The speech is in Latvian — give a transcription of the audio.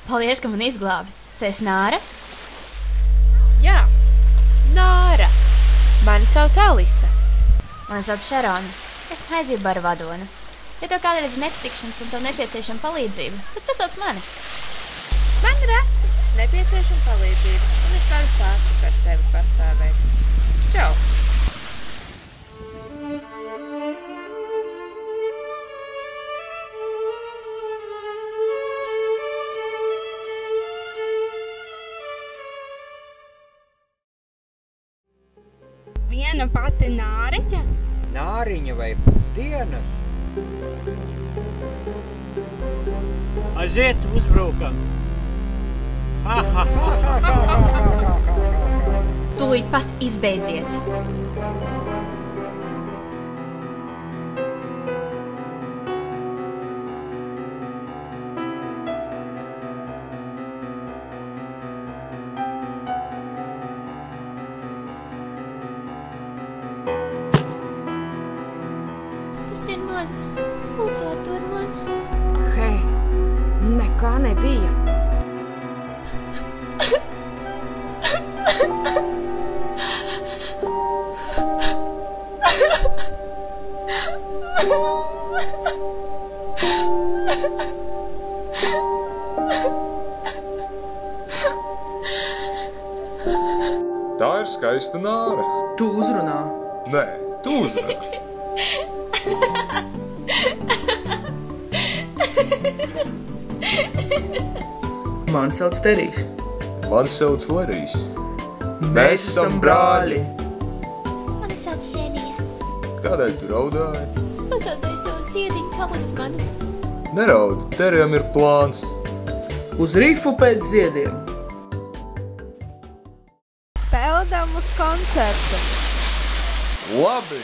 Paldies, ka man izglābi. Tu esi Nāra? Jā, Nāra. Mani sauc Alisa. Mani sauc Šarona. Esmu aizvību bara vadona. Ja tev kādreiz ir nepatikšanas un tev nepieciešama palīdzība, tad pasauc mani. Man reti nepieciešama palīdzība, un es varu pati par sevi pastāvēt. Čau! Viena pati Nāriņa? Nāriņa vai pusdienas? Aiziet, uzbrukam! Tūlīt pat izbeidziet. Tas ir mans. Lūdzu, atdod man. Hei, nekā nebija. Tā ir skaista Nāra. Tu uzrunā. Nē, tu uzrunā. Mani sauc Terijs. Mani sauc Lerijs. Mēs esam brāļi. Mani sauc Ženija. Kādēļ tu raudāji? Es pazaudēju savu ziediņu talismanu. Neraudi, Terijam ir plāns. Uz rifu pēc ziediem. Peldam uz koncertu. Labi!